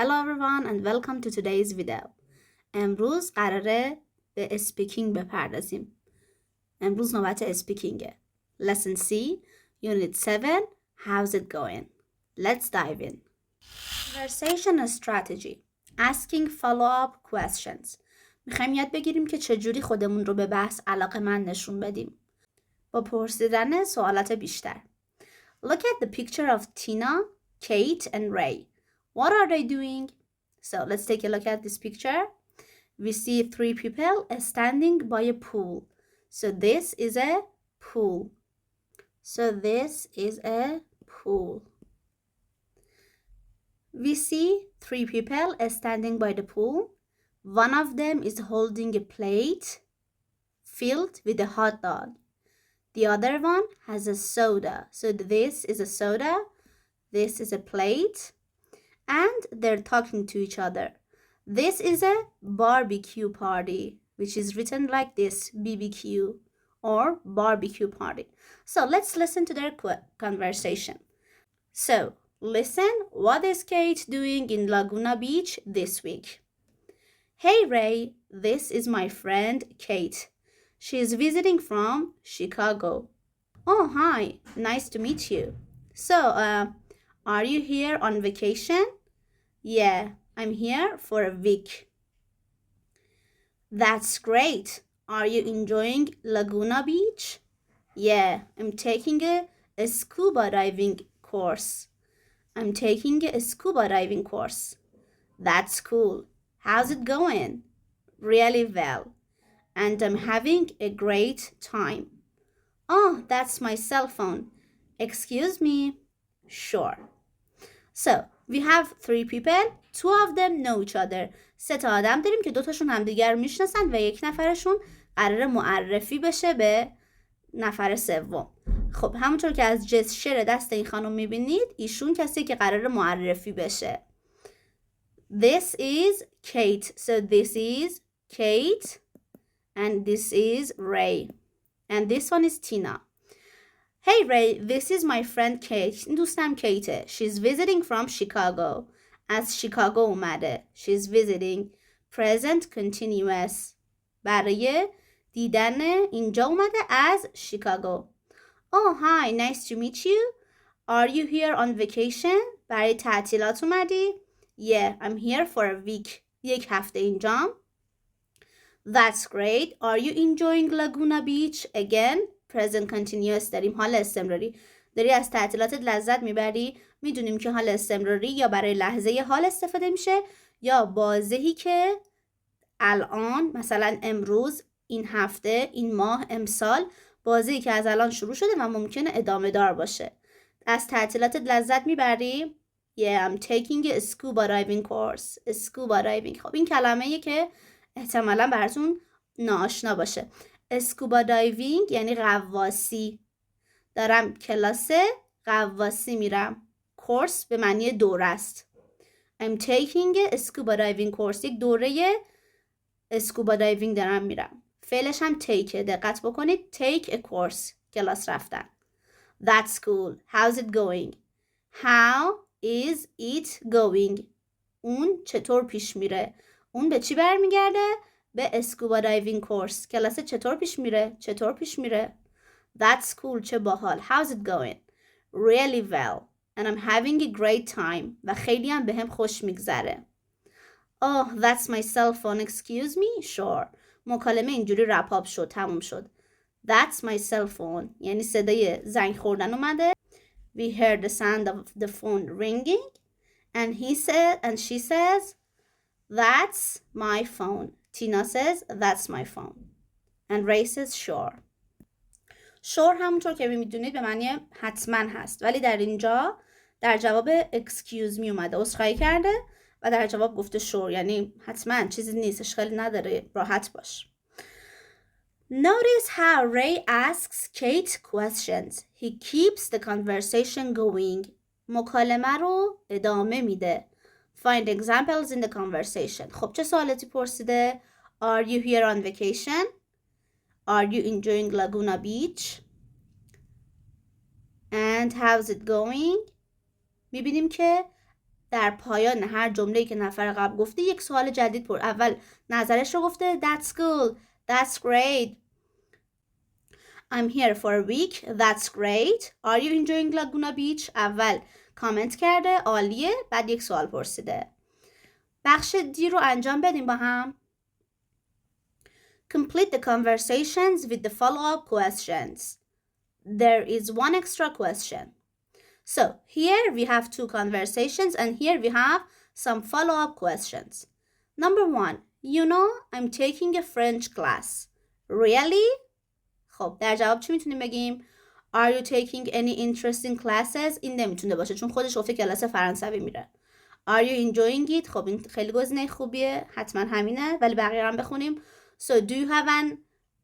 Hello everyone and welcome to today's video. امروز قراره به اسپیکینگ بپردازیم. امروز نوبت اسپیکینگه. Lesson C, Unit 7, How's it going? Let's dive in. Conversation strategy. Asking follow-up questions. میخوایم یاد بگیریم که چجوری خودمون رو به بحث علاقه‌مند نشون بدیم. با پرسیدن سوالات بیشتر. Look at the picture of Tina, Kate and Ray. What are they doing? So let's take a look at this picture. We see three people standing by a pool. So this is a pool. We see three people standing by the pool. One of them is holding a plate filled with a hot dog. The other one has a soda. So this is a soda. This is a plate. And they're talking to each other. This is a barbecue party, which is written like this, BBQ or barbecue party. So let's listen to their conversation. So listen, what is Kate doing in Laguna Beach this week? Hey Ray, this is my friend Kate. She is visiting from Chicago. Oh, hi, nice to meet you. So, are you here on vacation? Yeah, I'm here for a week. That's great. Are you enjoying Laguna Beach? Yeah, I'm taking a scuba diving course. That's cool. How's it going? Really well. And I'm having a great time. Oh, that's my cell phone. Excuse me. Sure. So, we have three people. Two of them know each other. سه تا آدم داریم که دوتاشون همدیگر میشناسن و یک نفرشون قراره معرفی بشه به نفر سوم. خب همونطور که از جسچر دست این خانم میبینید ایشون کسی که قراره معرفی بشه. This is Kate. So this is Kate and this is Ray. And this one is Tina. Hey Ray, this is my friend Kate. این دوستم کیته. She's visiting from Chicago. از شیکاگو اومده. She's visiting. Present continuous. برای دیدن اینجا اومده از شیکاگو. Oh, hi, nice to meet you. Are you here on vacation? برای تعطیلات اومدی؟ Yeah, I'm here for a week. یک هفته اینجام. That's great. Are you enjoying Laguna Beach again? Present continuous داریم حال استمراری. داری از تعطیلاتت لذت میبری؟ میدونیم که حال استمراری یا برای لحظه حال استفاده میشه یا بازهی که الان مثلا امروز، این هفته، این ماه، امسال بازهی که از الان شروع شده و ممکنه ادامه دار باشه. از تعطیلاتت لذت میبری؟ Yeah, I'm taking a scuba diving course. Scuba diving. خب این کلمه‌ایه که احتمالاً براتون ناآشنا باشه. اسکوبا دایوینگ یعنی غواصی. دارم کلاس غواصی میرم. کورس به معنی دوره است. I'm taking a scuba diving course. یک دوره اسکوبا دایوینگ دارم میرم. فعلش هم take. دقت بکنید. Take a course. کلاس رفتن. That's cool. How's it going? How is it going? اون چطور پیش میره؟ اون به چی برمیگرده؟ به اسکوبا دایوینگ کورس. کلاس چطور پیش میره؟ That's cool. چه باحال. How's it going? Really well. And I'm having a great time. و خیلی هم به هم خوش میگذره. Oh, that's my cell phone. Excuse me? Sure. مکالمه اینجوری رپاب شد. تموم شد. That's my cell phone. یعنی صدای زنگ خوردن اومده. We heard the sound of the phone ringing. And she says, that's my phone. Tina says, that's my phone. And Ray says, sure. Sure همونطور که میدونید به معنی حتما هست. ولی در اینجا در جواب excuse me اومده. عذرخواهی کرده و در جواب گفته sure. یعنی حتما چیزی نیست. اشکالی نداره. راحت باش. Notice how Ray asks Kate questions. He keeps the conversation going. مکالمه رو ادامه میده. Find examples in the conversation. خب چه سوالاتی پرسیده؟ Are you here on vacation? Are you enjoying Laguna Beach? And how's it going? میبینیم که در پایان هر جمله‌ای که نفر قبل گفته یک سوال جدید اول نظرش رو گفته. That's cool. That's great. I'm here for a week. That's great. Are you enjoying Laguna Beach? اول کامنت کرده عالیه، بعد یک سوال پرسیده. بخش دی رو انجام بدیم با هم. Complete the conversations with the follow-up questions. There is one extra question. So here we have two conversations and here we have some follow-up questions. Number 1. You know, I'm taking a French class. Really? خب در جواب چی میتونیم بگیم؟ Are you taking any interesting classes؟ این نمیتونه باشه چون خودش گفته کلاس فرانسوی میره. Are you enjoying it؟ خب این خیلی گزینه خوبیه، حتما همینه، ولی بقیه هم بخونیم. So do you have an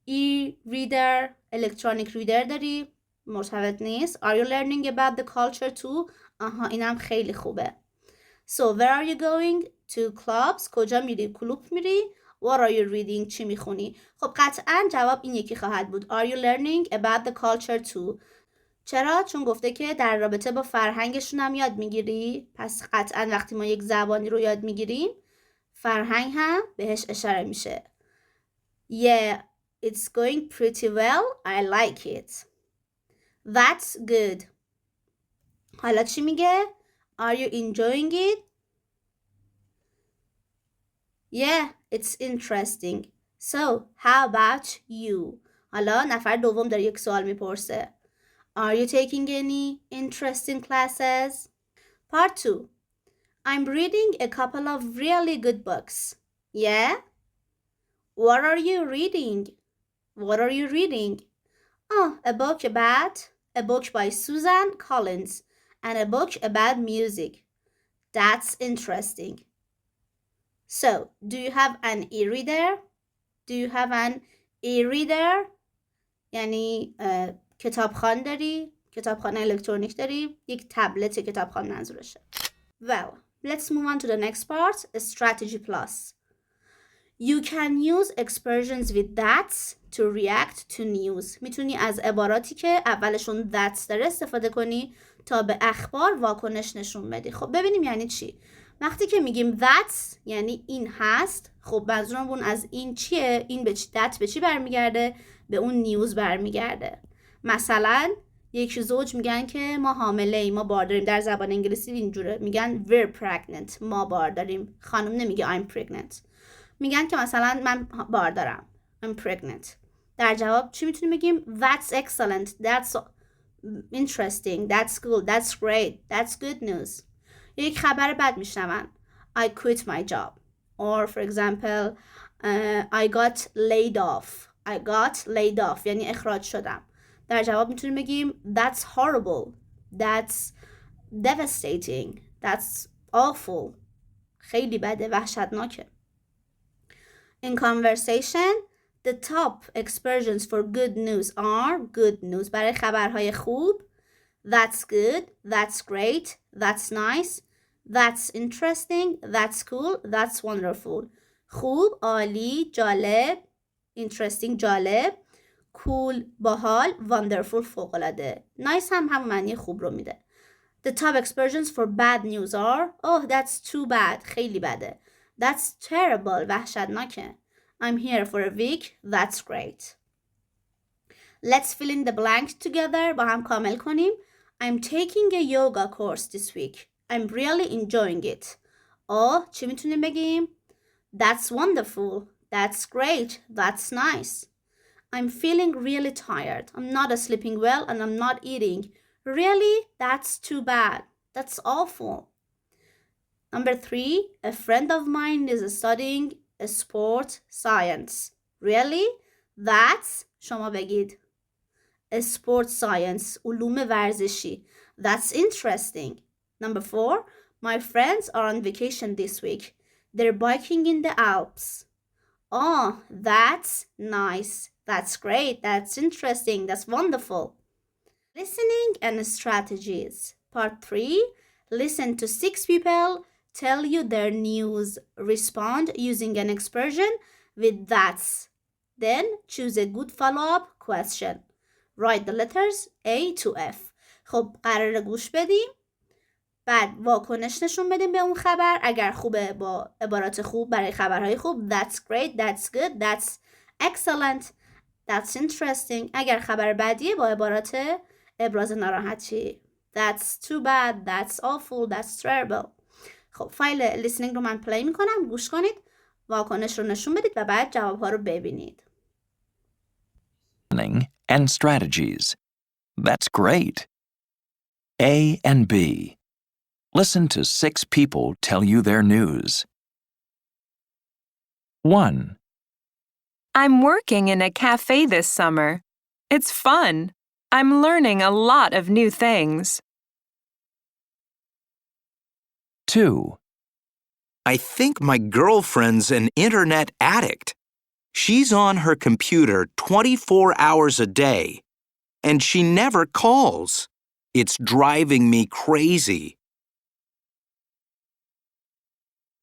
e-reader؟ electronic reader داری؟ مرتبط نیست. Are you learning about the culture too؟ آها اینم خیلی خوبه. So where are you going to clubs؟ کجا میری؟ کلوب میری؟ What are you reading؟ چی میخونی؟ خب قطعا جواب این یکی خواهد بود. Are you learning about the culture too؟ چرا؟ چون گفته که در رابطه با فرهنگشون هم یاد میگیری. پس قطعا وقتی ما یک زبانی رو یاد میگیریم فرهنگ هم بهش اشاره میشه. Yeah, it's going pretty well. I like it. That's good. حالا چی میگه؟ Are you enjoying it؟ Yeah, it's interesting. So, how about you؟ حالا نفر دوم داره یک سوال میپرسه. Are you taking any interesting classes؟ Part 2. I'm reading a couple of really good books. Yeah? What are you reading? What are you reading? Oh, a book by Susan Collins and a book about music. That's interesting. So, do you have an e-reader? Do you have an e-reader? یعنی کتابخوان داری؟ کتابخانه الکترونیک داری؟ یک تبلت کتابخوان منظورشه. Well, let's move on to the next part, strategy plus. You can use expressions with that's to react to news. میتونی از عباراتی که اولشون that's داره استفاده کنی تا به اخبار واکنش نشون بدی. خب ببینیم یعنی چی. وقتی که میگیم that's یعنی این هست، خب منظورمون از این چیه؟ این به چی؟ that به چی برمیگرده؟ به اون نیوز برمیگرده. مثلا یک زوج میگن که ما حامله ایم، ما بار داریم. در زبان انگلیسی اینجوره، میگن we're pregnant، ما بار داریم. خانم نمیگه I'm pregnant. میگن که مثلا من بار دارم، I'm pregnant. در جواب چی میتونیم بگیم؟ That's excellent, that's interesting, that's cool, that's great, that's good news. یک خبر بد میشنون. I quit my job. Or for example, I got laid off. I got laid off یعنی اخراج شدم. در جواب میتونیم بگیم That's horrible. That's devastating. That's awful. خیلی بده، وحشتناکه. In conversation, the top expressions for good news are good news برای خبرهای خوب. That's good. That's great. That's nice. That's interesting. That's cool. That's wonderful. خوب، عالی، جالب. Interesting، جالب. Cool، باحال. Wonderful، فوق‌العاده. Nice هم همون معنی خوب رو میده. The top expressions for bad news are Oh, that's too bad. خیلی بده. That's terrible. وحشتناکه. I'm here for a week. That's great. Let's fill in the blank together. با هم کامل کنیم. I'm taking a yoga course this week. I'm really enjoying it. چی میتونیم بگیم؟ That's wonderful. That's great. That's nice. I'm feeling really tired. I'm not sleeping well and I'm not eating. Really? That's too bad. That's awful. Number 3, a friend of mine is studying sport science. Really? That's شما بگید sport science علوم ورزشی. That's interesting. Number 4, my friends are on vacation this week. They're biking in the Alps. Oh, that's nice. That's great. That's interesting. That's wonderful. Listening and strategies. Part 3. Listen to 6 people tell you their news. Respond using an expression with that's. Then choose a good follow-up question. Write the letters A to F. خب قراره گوش بدیم. بعد واکنش نشون بدیم به اون خبر. اگر خوبه با عبارات خوب برای خبرهای خوب. That's great, that's good, that's excellent, that's interesting. اگر خبر بدیه با عبارات ابراز ناراحتی. That's too bad, that's awful, that's terrible. خب فایل listening رو من پلی میکنم. گوش کنید. واکنش رو نشون بدید و بعد جوابها رو ببینید. And strategies. That's great. A and B. Listen to 6 people tell you their news. 1, I'm working in a cafe this summer. It's fun. I'm learning a lot of new things. 2, I think my girlfriend's an internet addict. She's on her computer 24 hours a day, and she never calls. It's driving me crazy.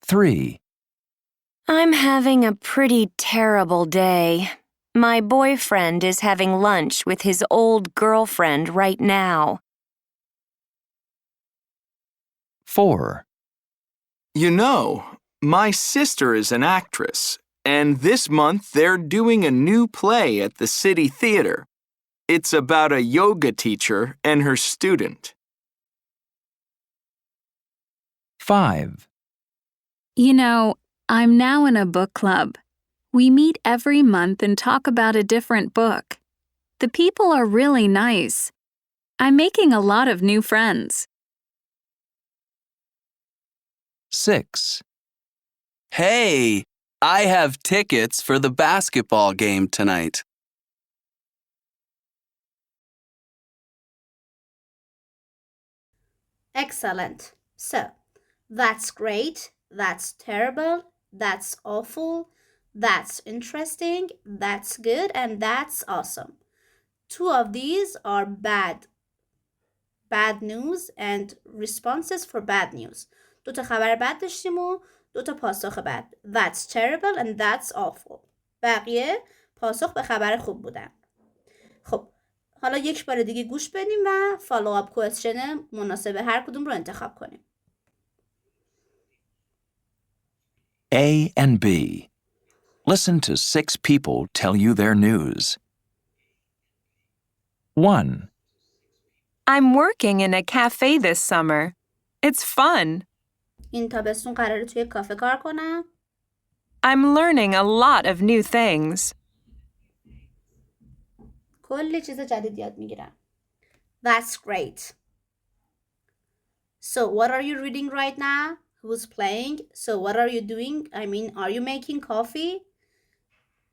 3, I'm having a pretty terrible day. My boyfriend is having lunch with his old girlfriend right now. 4, You know, my sister is an actress, and this month they're doing a new play at the City Theater. It's about a yoga teacher and her student. 5, You know, I'm now in a book club. We meet every month and talk about a different book. The people are really nice. I'm making a lot of new friends. 6, Hey, I have tickets for the basketball game tonight. Excellent. So, that's great, that's terrible, that's awful, that's interesting, that's good, and that's awesome. 2 of these are bad. Bad news and responses for bad news. 2 تا خبر بد داشتیم و 2 تا پاسخ بد. That's terrible and that's awful. بقیه پاسخ به خبر خوب بودن. خب حالا یک بار دیگه گوش بدیم و follow up question مناسب هر کدوم رو انتخاب کنیم. A and B. Listen to 6 people tell you their news. 1, I'm working in a cafe this summer. It's fun. این تابستون قراره توی کافه کار کنم. I'm learning a lot of new things. کلی چیز جدید یاد میگیرم. That's great. So what are you reading right now? Who's playing? So what are you doing? I mean, are you making coffee?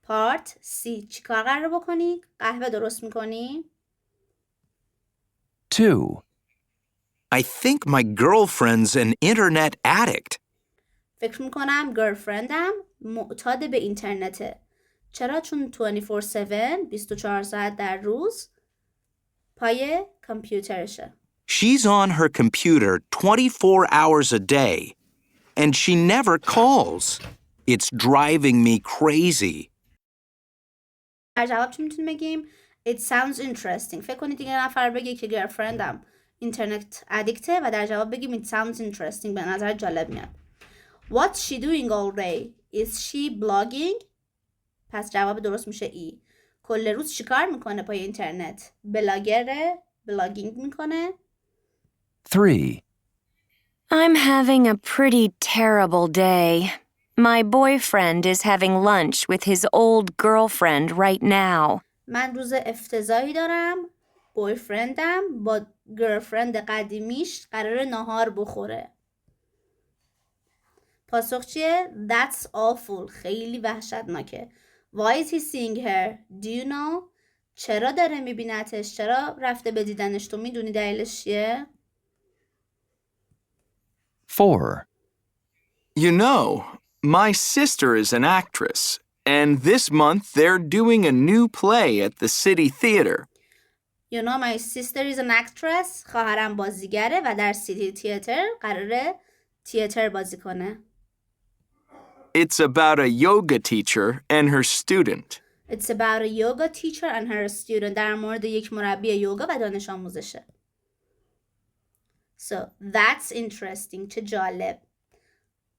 Part C. چی کار قراره بکنی؟ قهوه درست میکنی؟ 2, I think my girlfriend's an internet addict. فکر میکنم girlfriendم معتاد به اینترنته. چرا؟ چون 24/7 24 ساعت در روز پای کامپیوترشه. She's on her computer 24 hours a day, and she never calls. It's driving me crazy. در جواب چی میتونیم بگیم؟ It sounds interesting. فکر کنید دیگه نفر بگه که girlfriendم اینترنت ادیکته و در جواب بگیم it sounds interesting. به نظر جالب میاد. What's she doing all day? Is she blogging? پس جواب درست میشه ای. کل روز چیکار میکنه پای اینترنت؟ بلاگره؟ بلاگینگ میکنه؟ 3, I'm having a pretty terrible day. My boyfriend is having lunch with his old girlfriend right now. من روز افتضاحی دارم. بویفرندم با گرلفرند قدیمیش قرار ناهار بخوره. پاسخ چیه؟ That's awful. خیلی وحشتناکه. Why is he seeing her? Do you know? چرا داره میبینتش؟ چرا رفته به دیدنش؟ تو میدونی دلیلش چیه؟ 4, You know, my sister is an actress, and this month they're doing a new play at the City Theater. You know my sister is an actress. خواهرم بازیگره و در سیتی تیاتر قراره تیاتر بازی کنه. It's about a yoga teacher and her student. It's about a yoga teacher and her student. در مورد یک مربی یوگا و دانش آموزشه. So that's interesting. چه جالب.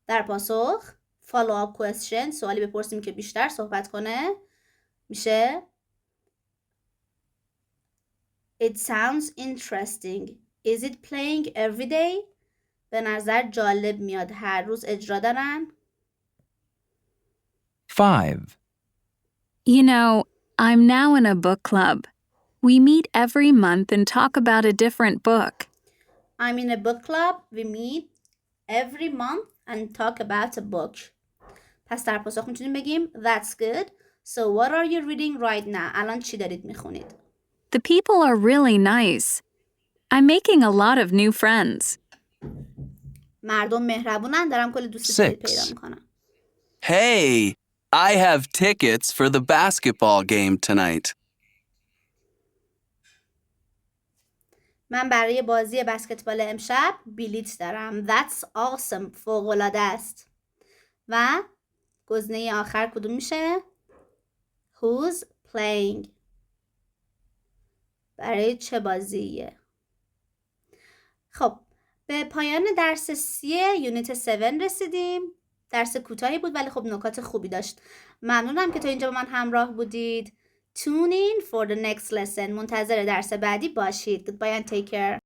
در پاسخ follow up question سوالی بپرسیم که بیشتر صحبت کنه میشه It sounds interesting. Is it playing every day? به نظر جالب میاد. هر روز اجرا دارن. 5. You know, I'm now in a book club. We meet every month and talk about a different book. I'm in a book club. We meet every month and talk about a book. پس در پاسخ میتونیم بگیم That's good. So what are you reading right now? الان چی دارید میخونید؟ The people are really nice. I'm making a lot of new friends. مردم مهربونن. دارم کلی دوست جدید 6. پیدا میکنم. Hey, I have tickets for the basketball game tonight. من برای بازی بسکتبال امشب بلیت دارم. That's awesome. فوق‌العاده است. و گزینه آخر کدوم میشه؟ Who's playing؟ برای چه بازیه؟ خب به پایان درس 3 یونیت 7 رسیدیم. درس کوتاهی بود ولی خب نکات خوبی داشت. ممنونم که تا اینجا با من همراه بودید. Tune in for the next lesson. منتظر درس بعدی باشید. Goodbye and take care.